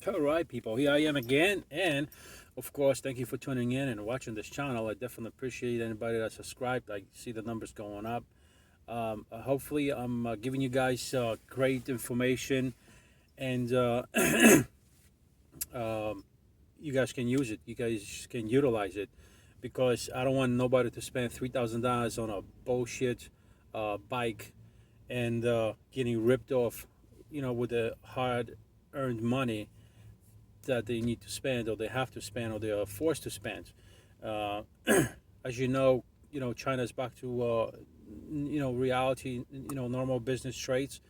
All right, people. Here I am again, and of course, thank you for tuning in and watching this channel. I definitely appreciate anybody that subscribed. I see the numbers going up. Hopefully, I'm giving you guys great information, and um, you guys can use it. You guys can utilize it, because I don't want nobody to spend $3,000 on a bullshit bike and getting ripped off, with the hard-earned money that they need to spend, or they have to spend, or they are forced to spend. Uh, as China is back to reality, normal business traits,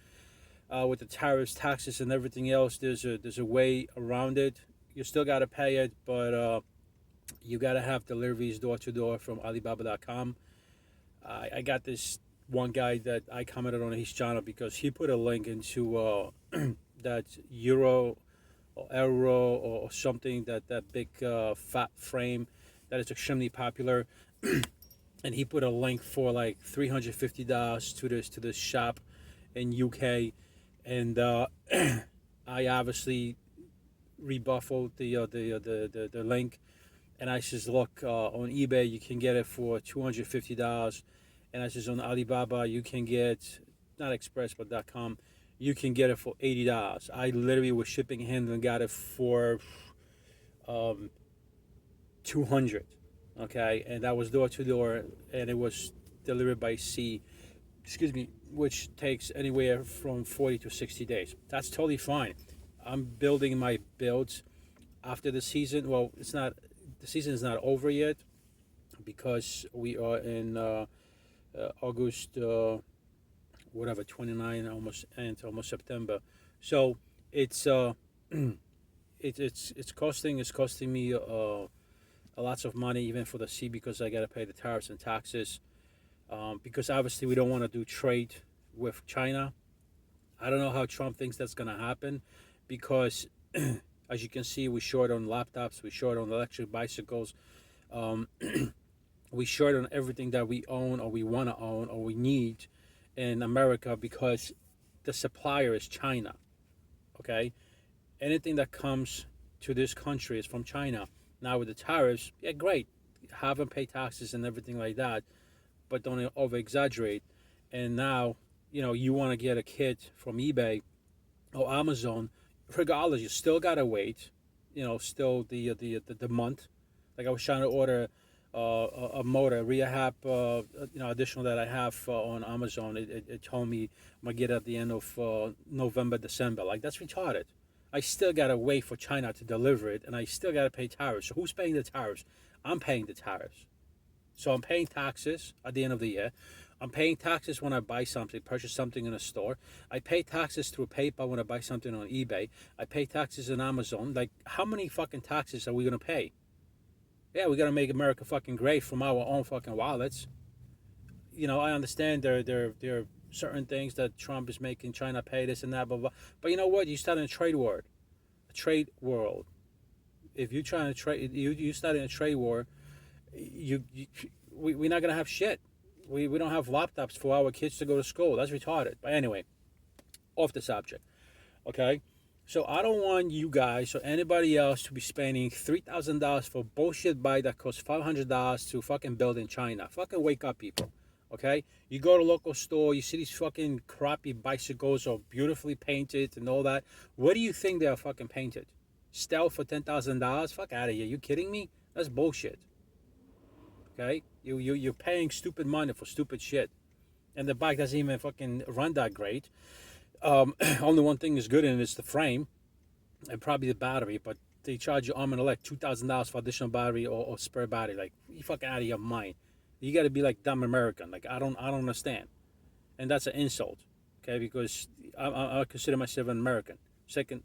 with the tariffs, taxes, and everything else. There's a way around it. You still got to pay it, but you got to have deliveries door to door from Alibaba.com. I got this one guy that I commented on his channel because he put a link into that Euro or Aero or something, that big fat frame that is extremely popular. And he put a link for like $350 to this shop in UK, and I obviously rebuffed the link, and I says, look, on eBay you can get it for $250, and I says on Alibaba you can get, not Express but .com, you can get it for $80. I literally was shipping handling got it for um, 200. Okay, and that was door to door, and it was delivered by sea. Excuse me, which takes anywhere from 40 to 60 days. That's totally fine. I'm building my builds after the season. Well, it's not, the season is not over yet, because we are in August, whatever, 29, almost September. So it's it's costing me lots of money, even for the sea, because I got to pay the tariffs and taxes. Because obviously we don't want to do trade with China. I don't know how Trump thinks that's going to happen, because as you can see, we short on laptops, we short on electric bicycles, um, we short on everything that we own or we want to own or we need in America, because the supplier is China. Okay, anything that comes to this country is from China. Now with the tariffs, yeah, great, have them pay taxes and everything like that, but don't over exaggerate. And now, you want to get a kit from eBay or Amazon, regardless, you still gotta wait. Still the month. Like I was trying to order a motor rehab, additional that I have on Amazon. It told me I'm gonna get it at the end of November, December. Like, that's retarded. I still gotta wait for China to deliver it, and I still gotta pay tariffs. So who's paying the tariffs? I'm paying the tariffs. So I'm paying taxes at the end of the year. I'm paying taxes when I buy something, purchase something in a store. I pay taxes through PayPal when I buy something on eBay. I pay taxes on Amazon. Like, how many fucking taxes are we gonna pay? Yeah, we gotta make America fucking great from our own fucking wallets. I understand there are certain things that Trump is making China pay, this and that, blah blah. But you know what? You start in a trade war, a trade world. If you're trying to trade, you start in a trade war. We're not gonna have shit. We don't have laptops for our kids to go to school. That's retarded. But anyway, off the subject. Okay, so I don't want you guys or anybody else to be spending $3,000 for bullshit bike that costs $500 to fucking build in China. Fucking wake up, people. Okay, you go to a local store, you see these fucking crappy bicycles or beautifully painted and all that. What do you think they are fucking painted? Stealth for $10,000? Fuck out of here. You kidding me? That's bullshit. Okay, you're paying stupid money for stupid shit, and the bike doesn't even fucking run that great. Only one thing is good in it is the frame and probably the battery, but they charge you arm and a leg $2,000 for additional battery or spare battery. Like, you fucking out of your mind. You got to be like dumb American. Like, I don't understand, and that's an insult. Okay, because I consider myself an American, second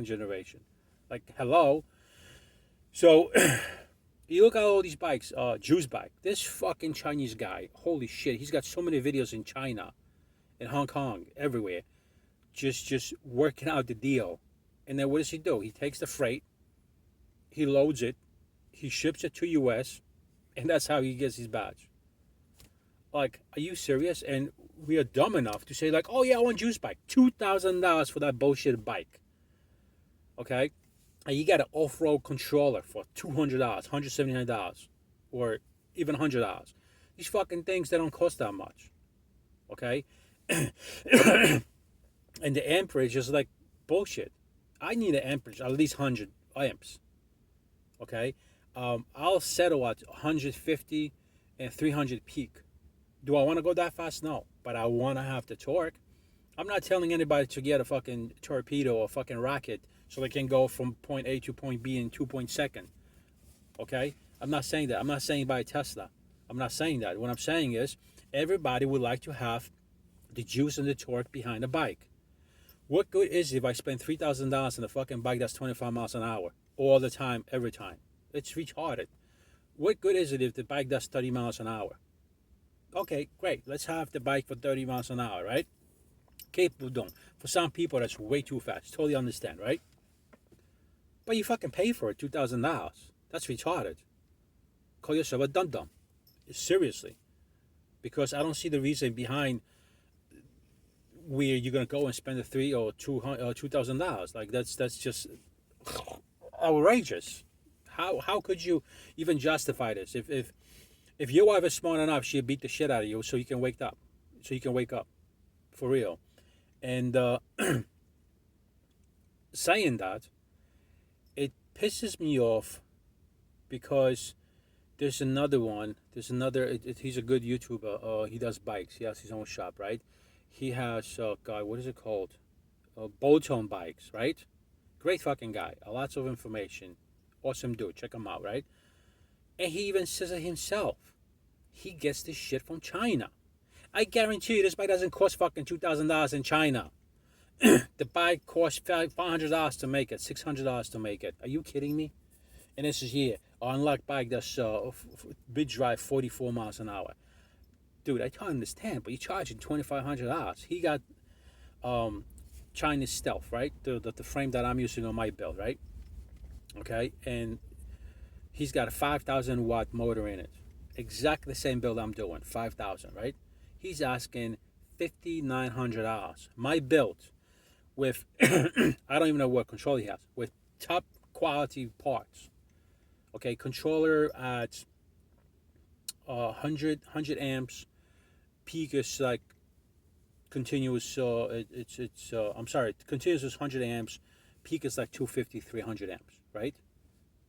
generation. Like, hello. So you look at all these bikes, Juice bike. This fucking Chinese guy, holy shit, he's got so many videos in China, in Hong Kong, everywhere, just working out the deal. And then what does he do? He takes the freight, he loads it, he ships it to US, and that's how he gets his badge. Like, are you serious? And we are dumb enough to say, like, oh yeah, I want Juice bike, $2,000 for that bullshit bike. Okay, and you got an off-road controller for $200, $179, or even $100. These fucking things, they don't cost that much. Okay, and the amperage is like bullshit. I need an amperage at least 100 amps. Okay, I'll settle at 150 and 300 peak. Do I want to go that fast? No, but I want to have the torque. I'm not telling anybody to get a fucking torpedo or a fucking rocket so they can go from point A to point B in 2 point second. Okay? I'm not saying that. I'm not saying buy a Tesla. I'm not saying that. What I'm saying is everybody would like to have the juice and the torque behind a bike. What good is it if I spend $3,000 on a fucking bike that's 25 miles an hour all the time, every time? It's retarded. What good is it if the bike does 30 miles an hour? Okay, great. Let's have the bike for 30 miles an hour, right? Capable doing. For some people, that's way too fast. Totally understand, right? But you fucking pay for it, $2,000. That's retarded. Call yourself a dum dum. Seriously. Because I don't see the reason behind where you're gonna go and spend $2,000. Like that's just outrageous. How could you even justify this? If your wife is smart enough, she'd beat the shit out of you so you can wake up. So you can wake up. For real. And saying that, it pisses me off because there's another one. There's another. He's a good YouTuber. He does bikes. He has his own shop, right? He has guy. What is it called? Bolton bikes, right? Great fucking guy. Lots of information. Awesome dude. Check him out, right? And he even says it himself. He gets this shit from China. I guarantee you, this bike doesn't cost fucking $2,000 in China. The bike costs $500 to make it, $600 to make it. Are you kidding me? And this is here, unlocked bike that's big drive 44 miles an hour. Dude, I can't understand, but you're charging $2,500. He got Chinese Stealth, right? The frame that I'm using on my build, right? Okay, and he's got a 5,000 watt motor in it. Exactly the same build I'm doing, 5,000, right? He's asking $5,900. My build with, I don't even know what controller he has, with top quality parts. Okay, controller at 100 amps. Peak is like continuous. I'm sorry, continuous is 100 amps. Peak is like 250, 300 amps. Right?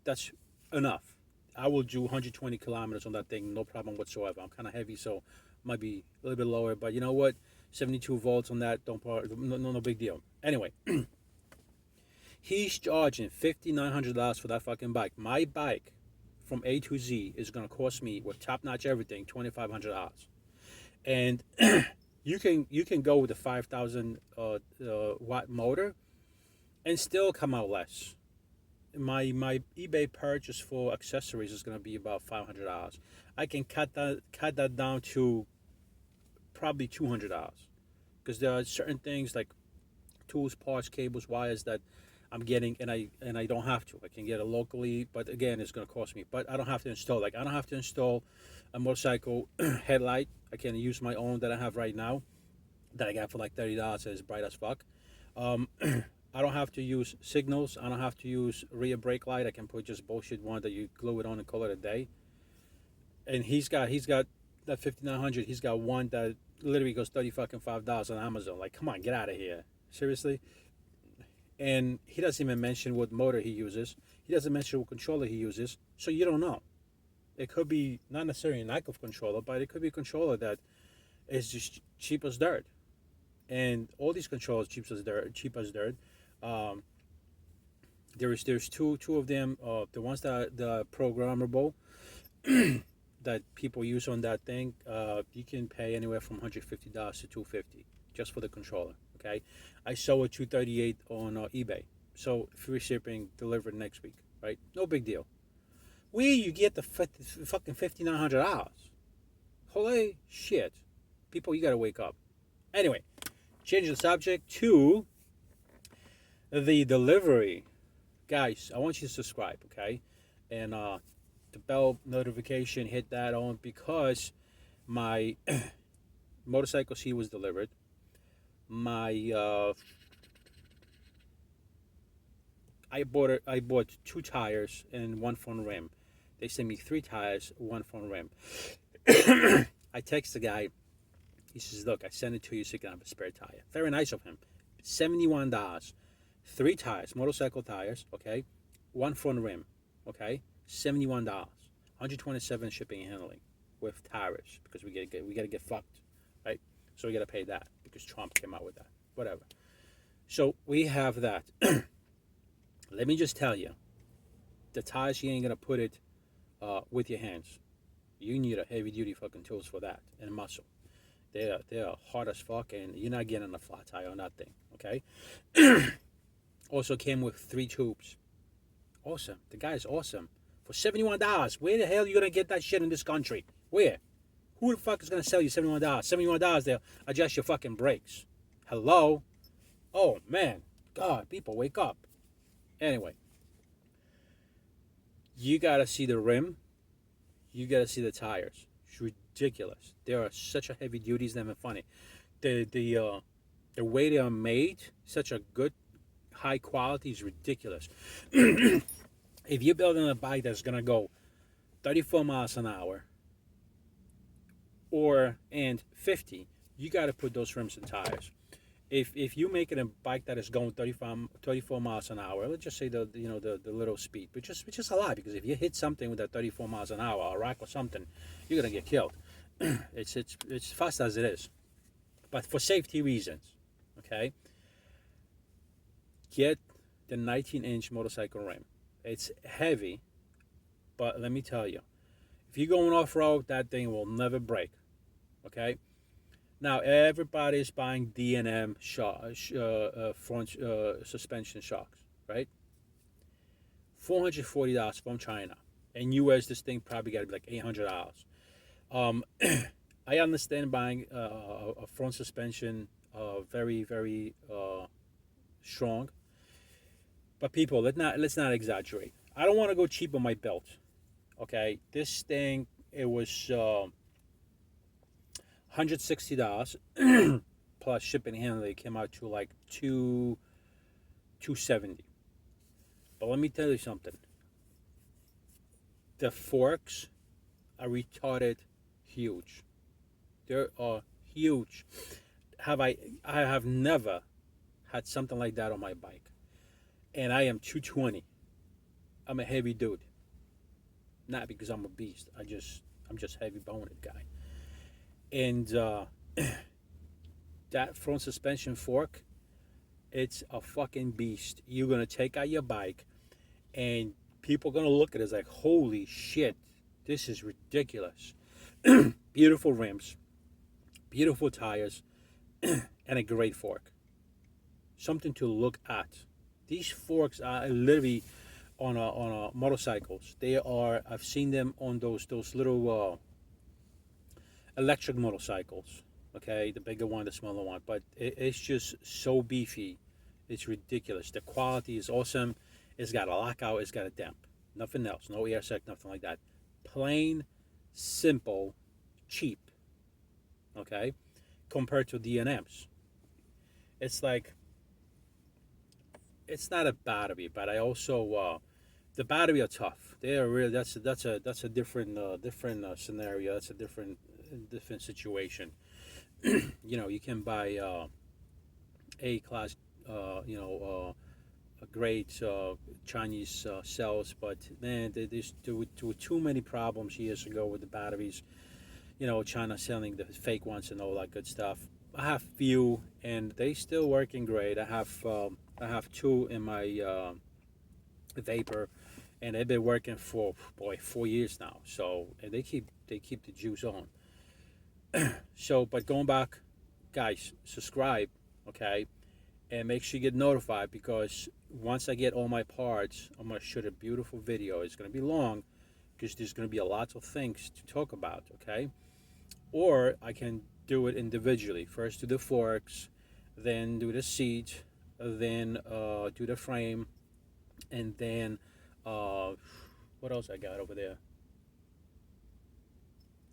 That's enough. I will do 120 kilometers on that thing, no problem whatsoever. I'm kind of heavy, so might be a little bit lower. But you know what? 72 volts on that, no big deal. Anyway, he's charging $5,900 for that fucking bike. My bike from A to Z is gonna cost me with top notch everything $2,500, and you can go with a 5,000 watt motor and still come out less. My eBay purchase for accessories is gonna be about $500. I can cut that down to probably $200 because there are certain things like tools, parts, cables, wires that I'm getting, and I don't have to. I can get it locally, but again, it's gonna cost me. But I don't have to install. Like I don't have to install a motorcycle headlight. I can use my own that I have right now, that I got for like $30. It's bright as fuck. I don't have to use signals. I don't have to use rear brake light. I can put just bullshit one that you glue it on and call it a day. And he's got that 5,900. He's got one that literally goes $35 on Amazon. Like, come on, get out of here. Seriously? And he doesn't even mention what motor he uses. He doesn't mention what controller he uses. So you don't know. It could be not necessarily a lack of controller, but it could be a controller that is just cheap as dirt. And all these controllers cheap as dirt. There's two of them. The ones that the programmable that people use on that thing. You can pay anywhere from $150 to $250 just for the controller. Okay, I saw it $238 on eBay. So free shipping, delivered next week. Right, no big deal. Where you get the fucking $5,900? Holy shit, people, you gotta wake up. Anyway, change the subject to the delivery. Guys, I want you to subscribe, okay? And the bell notification, hit that on, because my motorcycle seat was delivered. My I bought 2 tires and one front rim. They sent me 3 tires, one front rim. I text the guy. He says, "Look, I sent it to you so you can have a spare tire." Very nice of him. $71. 3 tires, motorcycle tires. Okay, one front rim. Okay, $71. 127 shipping and handling with tires because we gotta get fucked, right? So we gotta pay that because Trump came out with that. Whatever. So we have that. Let me just tell you, the tires you ain't gonna put it with your hands. You need a heavy duty fucking tools for that and muscle. They are hard as fuck, and you're not getting a flat tire on that thing. Okay. Also came with 3 tubes. Awesome. The guy is awesome. For $71, where the hell are you gonna get that shit in this country? Where? Who the fuck is gonna sell you $71? $71, they'll adjust your fucking brakes. Hello? Oh man. God, people wake up. Anyway, you gotta see the rim. You gotta see the tires. It's ridiculous. They are such a heavy duty. It's not even funny. The way they are made, such a good high quality is ridiculous. If you're building a bike that's gonna go 34 miles an hour and 50, you got to put those rims and tires. If you make it a bike that is going 34 miles an hour, let's just say the little speed, which is a lot, because if you hit something with that 34 miles an hour, a rock or something, you're gonna get killed. It's fast as it is, but for safety reasons, okay, get the 19-inch motorcycle rim. It's heavy, but let me tell you, if you're going off road, that thing will never break. Okay. Now everybody's buying D&M front suspension shocks, right? $440 from China. In US, this thing probably got to be like $800. I understand buying a front suspension very very strong, but people, let's not exaggerate. I don't want to go cheap on my belt. Okay, this thing, it was $160 plus shipping and handling. It came out to like 270. But let me tell you something. The forks are retarded huge. They are huge. I have never had something like that on my bike, and I am 220. I'm a heavy dude. Not because I'm a beast. I'm just heavy boned guy. And that front suspension fork, it's a fucking beast. You're gonna take out your bike, and people are gonna look at it as like, holy shit, this is ridiculous. Beautiful rims, beautiful tires, and a great fork. Something to look at. These forks are literally on motorcycles. They are. I've seen them on those little electric motorcycles. Okay, the bigger one, the smaller one, but it's just so beefy. It's ridiculous. The quality is awesome. It's got a lockout. It's got a damp. Nothing else. No air sec. Nothing like that. Plain, simple, cheap. Okay, compared to D&Ms, it's like, it's not a battery, but I also the battery are tough. They are really, that's a different scenario. That's a different situation. You can buy A class, a great Chinese cells, but man, there were too many problems years ago with the batteries. China selling the fake ones and all that good stuff. I have few, and they still working great. I have 2 in my vapor, and they've been working for, boy, 4 years now. So, and they keep the juice on. So, but going back, guys, subscribe, okay, and make sure you get notified, because once I get all my parts, I'm gonna shoot a beautiful video. It's gonna be long because there's gonna be a lot of things to talk about, okay? Or I can do it individually. First do the forks, then do the seat, then do the frame, and then what else I got over there?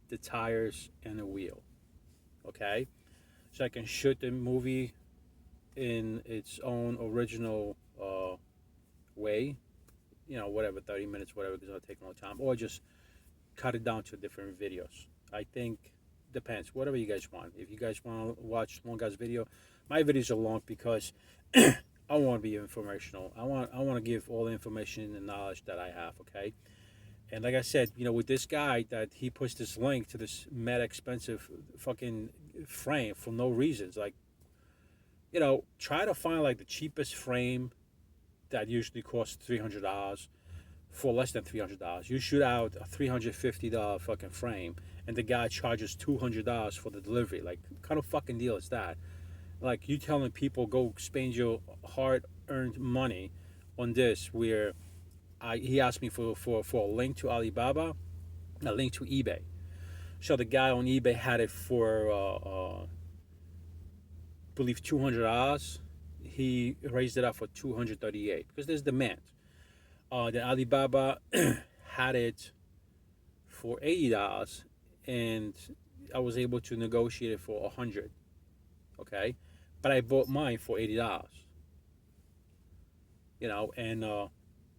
The tires and the wheel. Okay, so I can shoot the movie in its own original way, whatever, 30 minutes, whatever, because it'll take a long time, or just cut it down to different videos. I think depends, whatever you guys want. If you guys want to watch long guys video, my videos are long because I want to be informational. I want to give all the information and knowledge that I have. Okay, and like I said, with this guy that he puts this link to this mad expensive fucking frame for no reasons. Like, try to find like the cheapest frame that usually costs $300 for less than $300. You shoot out a $350 fucking frame, and the guy charges $200 for the delivery. Like, what kind of fucking deal is that? Like, you telling people go spend your hard-earned money on this, where he asked me for a link to Alibaba, a link to eBay. So the guy on eBay had it for, I believe, $200. He raised it up for $238 because there's demand. Then Alibaba had it for $80, and I was able to negotiate it for $100. Okay, but I bought mine for $80. And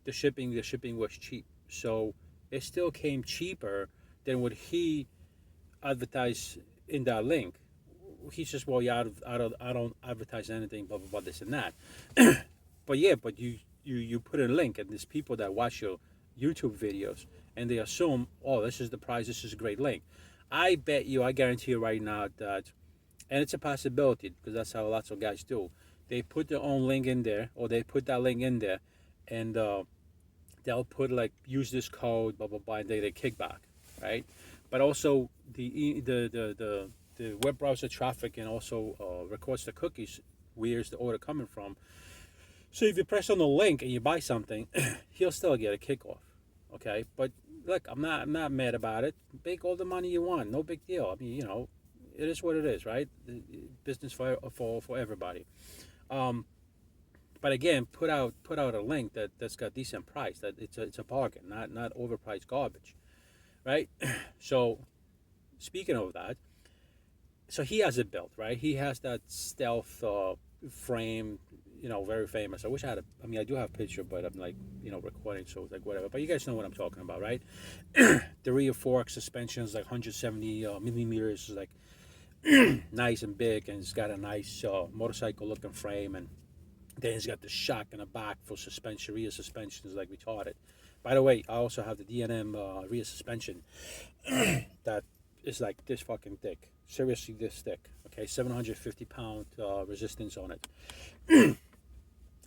the shipping was cheap, so it still came cheaper than what he advertised in that link. He says, "Well, yeah, I don't advertise anything, blah blah blah, this and that." But yeah, but you put a link, and there's people that watch your YouTube videos, and they assume, "Oh, this is the price. This is a great link." I guarantee you right now that, and it's a possibility because that's how lots of guys do. They put their own link in there, or they put that link in there, and they'll put like, use this code, blah blah blah, and they get kickback, right? But also the web browser traffic, and also records the cookies. Where's the order coming from? So if you press on the link and you buy something, he'll still get a kickoff. Okay, but look, I'm not mad about it. Make all the money you want, no big deal. I mean, it is what it is, right? Business for everybody. But again, put out a link that's got decent price. That it's a bargain, not overpriced garbage, right? So speaking of that, so he has it built, right? He has that stealth frame, very famous. I wish I had I do have a picture, but I'm like, recording, so it's like whatever. But you guys know what I'm talking about, right? The rear fork suspension is like 170 millimeters, like nice and big, and it's got a nice motorcycle looking frame, and then it's got the shock in the back for suspension. Rear suspension is like retarded. By the way, I also have the D&M rear suspension that is like this fucking thick. Seriously, this thick. Okay, 750-pound resistance on it.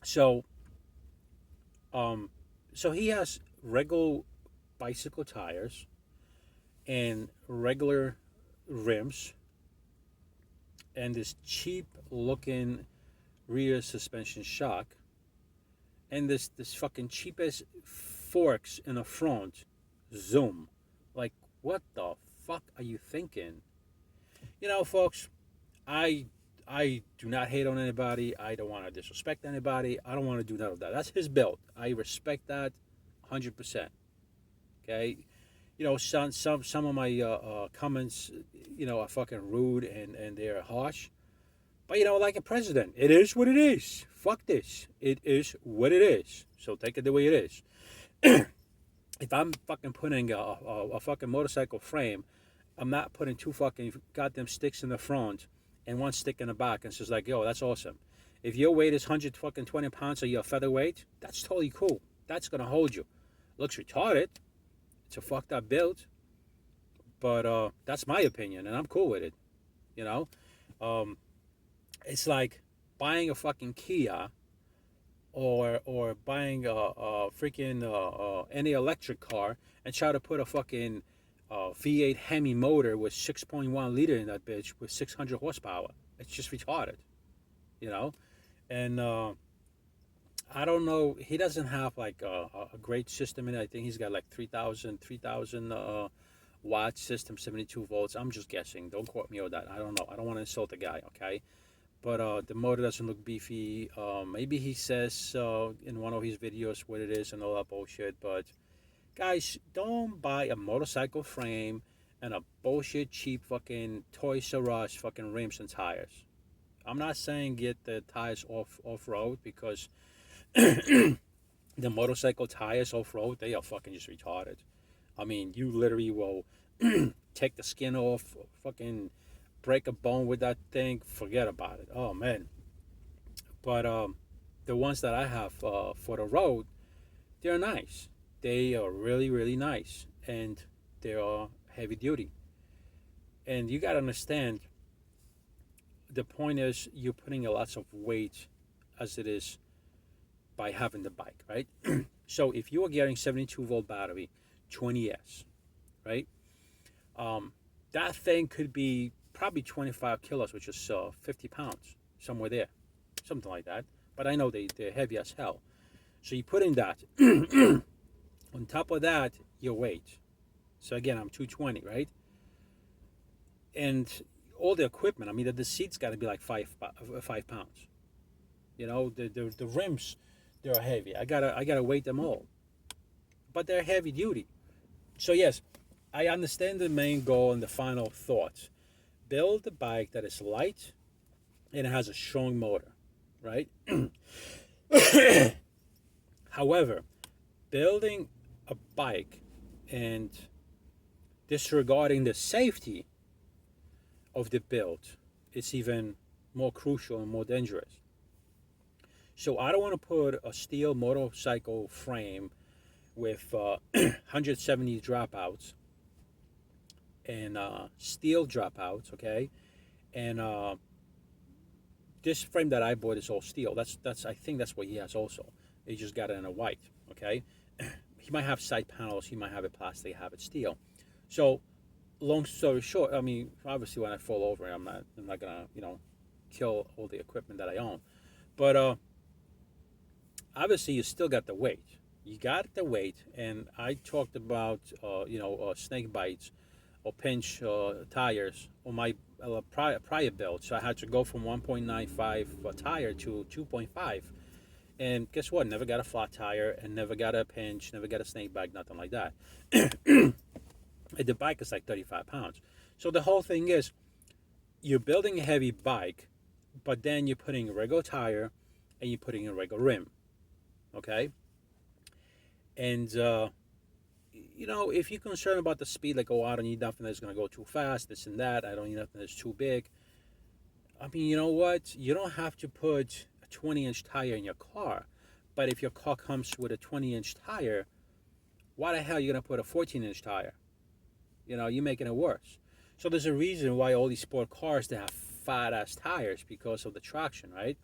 So he has regular bicycle tires and regular rims, and this cheap looking rear suspension shock, and this fucking cheapest forks in the front. Zoom. Like, what the fuck are you thinking? Folks, I do not hate on anybody. I don't want to disrespect anybody. I don't want to do none of that. That's his build. I respect that 100%. Okay? Some of my comments, are fucking rude, and they're harsh. But, like a president, it is what it is. Fuck this. It is what it is. So take it the way it is. If I'm fucking putting a fucking motorcycle frame, I'm not putting two fucking goddamn sticks in the front and one stick in the back, and it's just like, yo, that's awesome. If your weight is 120 pounds or you're a featherweight, that's totally cool. That's going to hold you. Looks retarded. It's a fucked up build. But that's my opinion, and I'm cool with it. It's like buying a fucking Kia or buying a freaking any electric car and try to put a fucking V8 Hemi motor with 6.1 liter in that bitch with 600 horsepower. It's just retarded, And I don't know. He doesn't have like a great system in it. I think he's got like 3,000 watt system, 72 volts. I'm just guessing. Don't quote me on that. I don't know. I don't want to insult the guy, okay? But the motor doesn't look beefy. Maybe he says in one of his videos what it is and all that bullshit. But guys, don't buy a motorcycle frame and a bullshit cheap fucking Toys R Us fucking rims and tires. I'm not saying get the tires off road because The motorcycle tires off road, they are fucking just retarded. I mean, you literally will take the skin off, fucking break a bone with that thing, forget about it. Oh man. But the ones that I have for the road, they're nice. They are really, really nice. And they are heavy duty. And you got to understand, the point is you're putting a lots of weight as it is by having the bike, right? So if you are getting 72-volt battery, 20S, right? Um, that thing could be probably 25 kilos, which is 50 pounds, somewhere there, something like that. But I know they're heavy as hell. So you put in that. On top of that, your weight. So again, I'm 220, right? And all the equipment, I mean, the seat's got to be like 5 pounds. You know, the rims, they're heavy. I gotta weight them all. But they're heavy duty. So yes, I understand the main goal and the final thoughts. Build a bike that is light and it has a strong motor, right? However, building a bike and disregarding the safety of the build is even more crucial and more dangerous. So I don't want to put a steel motorcycle frame with 170 dropouts and steel dropouts, okay? And this frame that I bought is all steel. That's I think that's what he has also. He just got it in a white, okay? He might have side panels. He might have it plastic. Have it steel. So long story short, I mean, obviously when I fall over, I'm not gonna kill all the equipment that I own, but obviously you still got the weight. You got the weight, and I talked about snake bites or pinch tires on my prior build. So I had to go from 1.95 tire to 2.5. And guess what? Never got a flat tire and never got a pinch, never got a snake bite, nothing like that. And the bike is like 35 pounds. So the whole thing is you're building a heavy bike, but then you're putting a regular tire and you're putting a regular rim. Okay? And, if you're concerned about the speed, like, oh, I don't need nothing that's going to go too fast, this and that, I don't need nothing that's too big. I mean, you know what? You don't have to put a 20-inch tire in your car. But if your car comes with a 20-inch tire, why the hell are you going to put a 14-inch tire? You're making it worse. So there's a reason why all these sport cars, they have fat-ass tires because of the traction, right?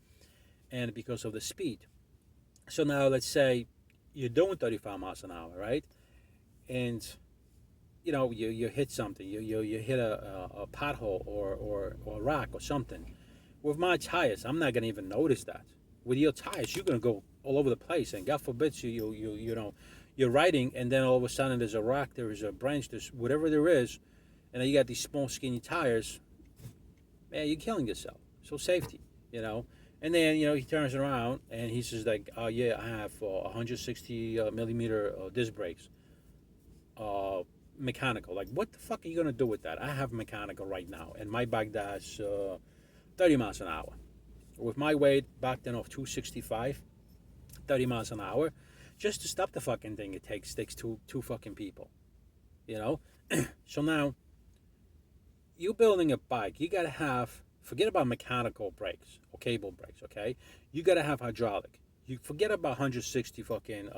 And because of the speed. So now let's say you're doing 35 miles an hour, right? And you hit something, you hit a pothole or a rock or something. With my tires, I'm not gonna even notice that. With your tires, you're gonna go all over the place, and God forbid you're riding, and then all of a sudden there's a rock, there is a branch, there's whatever there is, and then you got these small skinny tires. Man, you're killing yourself. So safety. And then he turns around and he says like, oh yeah, I have 160 millimeter disc brakes. Mechanical. Like, what the fuck are you gonna do with that? I have mechanical right now, and my bike does 30 miles an hour. With my weight back then of 265, 30 miles an hour, just to stop the fucking thing, it takes two fucking people. So now you're building a bike. You gotta have, forget about mechanical brakes or cable brakes. Okay, you gotta have hydraulic. You forget about 160 fucking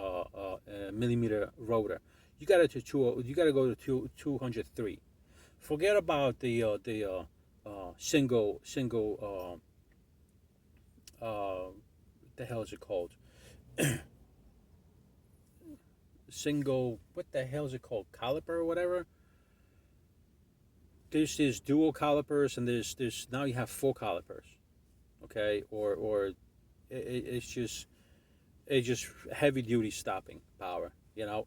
millimeter rotor. You gotta go to 203. Forget about the single the hell is it called? Single, what the hell is it called? Caliper or whatever. There's dual calipers, and there's now you have 4 calipers. Okay, or it's just heavy duty stopping power.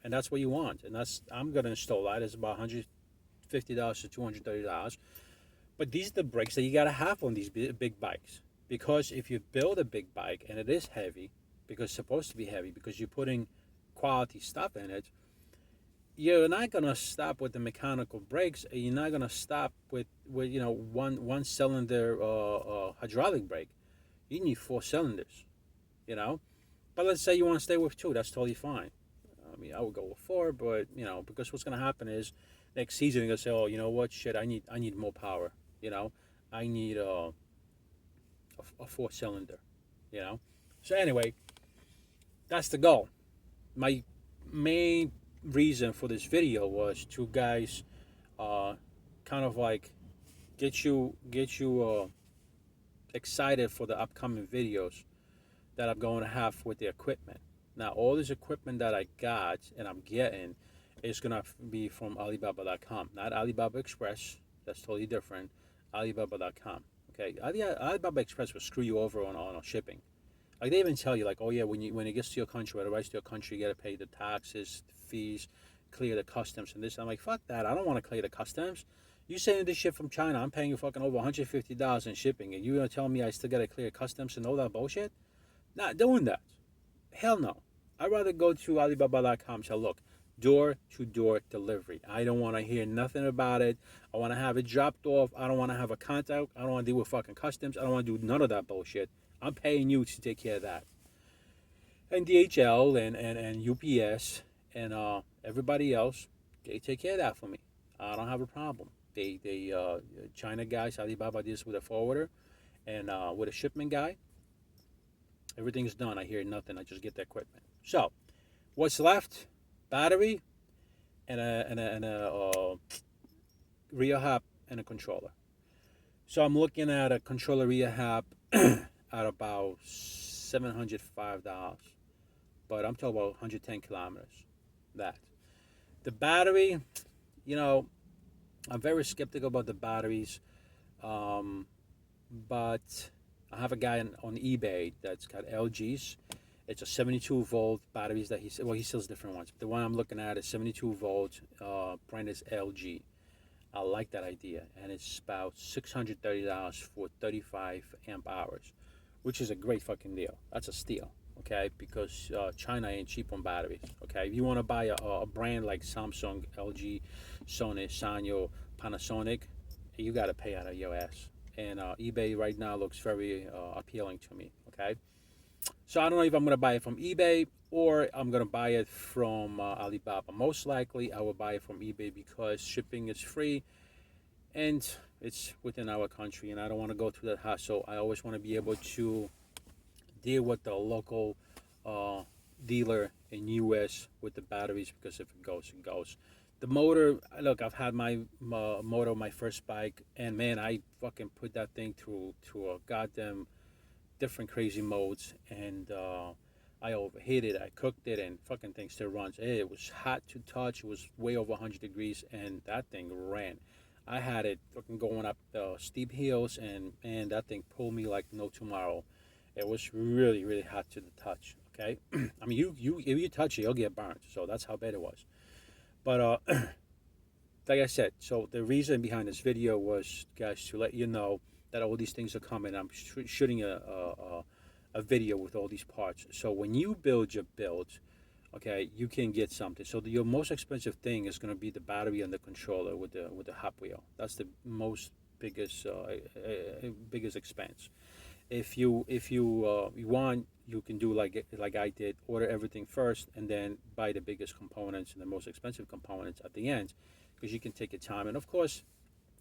And that's what you want. And I'm gonna install that. It's about $150 to $230. But these are the brakes that you gotta have on these big bikes, because if you build a big bike and it is heavy, because it's supposed to be heavy, because you're putting quality stuff in it, you're not gonna stop with the mechanical brakes. You're not gonna stop with one cylinder hydraulic brake. You need 4 cylinders. But But let's say you want to stay with 2, that's totally fine. I mean, I would go with 4, but because what's gonna happen is next season you're gonna say, oh, you know what, shit, I need more power. I need a 4 cylinder. You know. So anyway, that's the goal. My main reason for this video was to guys, uh, kind of like get you excited for the upcoming videos that I'm going to have with the equipment. Now, all this equipment that I got and I'm getting is going to be from Alibaba.com, not Alibaba Express. That's totally different. Alibaba.com. Okay, Alibaba Express will screw you over on shipping. Like they even tell you, like, oh yeah, when it gets to your country, when it arrives to your country, you got to pay the taxes, the fees, clear the customs, and this. I'm like, fuck that. I don't want to clear the customs. You sending this shit from China, I'm paying you fucking over $150 in shipping, and you gonna tell me I still gotta clear customs and all that bullshit? Not doing that. Hell no. I'd rather go to Alibaba.com and say, look, door to door delivery. I don't want to hear nothing about it. I want to have it dropped off. I don't want to have a contact. I don't want to deal with fucking customs. I don't want to do none of that bullshit. I'm paying you to take care of that. And DHL and UPS and everybody else, they take care of that for me. I don't have a problem. They China guys, Alibaba deals with a forwarder and with a shipment guy. Everything's done. I hear nothing. I just get the equipment. So, what's left? Battery and a rear hub and a controller. So I'm looking at a controller rear hub at about $705, but I'm talking about 110 kilometers. That the battery, you know, I'm very skeptical about the batteries, but I have a guy on eBay that's got LGs. It's a 72 volt batteries that he sells different ones. But the one I'm looking at is 72 volt. Brand is LG. I like that idea, and it's about $630 for 35 amp hours, which is a great fucking deal. That's a steal, okay? Because China ain't cheap on batteries, okay? If you want to buy a brand like Samsung, LG, Sony, Sanyo, Panasonic, you got to pay out of your ass. And eBay right now looks very appealing to me, okay? So I don't know if I'm going to buy it from eBay or I'm going to buy it from Alibaba. Most likely I will buy it from eBay because shipping is free and it's within our country, and I don't want to go through that hassle. I always want to be able to deal with the local dealer in US with the batteries, because if it goes, it goes. The motor, look, I've had my motor, my first bike, and man, I fucking put that thing through a goddamn different crazy modes, and I overheated, I cooked it, and fucking thing still runs. It was hot to touch. It was way over 100 degrees, and that thing ran. I had it fucking going up the steep hills, and man, that thing pulled me like no tomorrow. It was really, really hot to the touch. Okay, I mean, you if you touch it, you'll get burned. So that's how bad it was. But like I said, so the reason behind this video was, guys, to let you know that all these things are coming. I'm shooting a video with all these parts. So when you build your build, okay, you can get something. So your most expensive thing is going to be the battery and the controller with the hub wheel. That's the most biggest expense. If you want, you can do like I did, order everything first and then buy the biggest components and the most expensive components at the end, because you can take your time. And of course,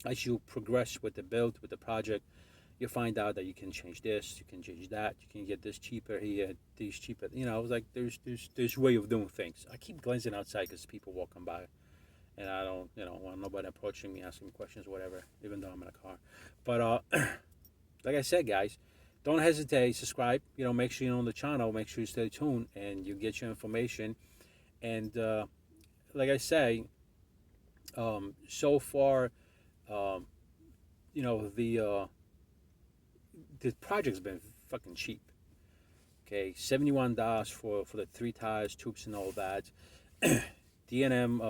as you progress with the build, with the project, you find out that you can change this, you can change that, you can get this cheaper here, these cheaper. Like there's way of doing things. I keep glancing outside because people walking by, and I don't want nobody approaching me, asking me questions, whatever. Even though I'm in a car, but like I said, guys, don't hesitate. Subscribe. Make sure you're on the channel. Make sure you stay tuned and you get your information. And like I say, so far, um, the project's been fucking cheap. Okay, $71 for the 3 tires, tubes, and all that. D&M,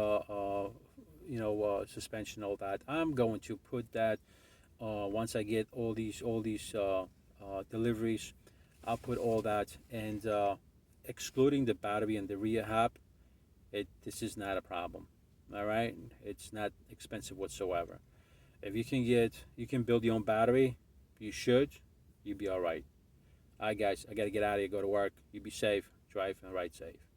suspension, all that. I'm going to put that once I get all these deliveries. I'll put all that, and excluding the battery and the rear hub, this is not a problem. All right, it's not expensive whatsoever. If you can build your own battery, you should. You'll be all right. All right, guys, I got to get out of here, go to work. You be safe. drive and ride safe.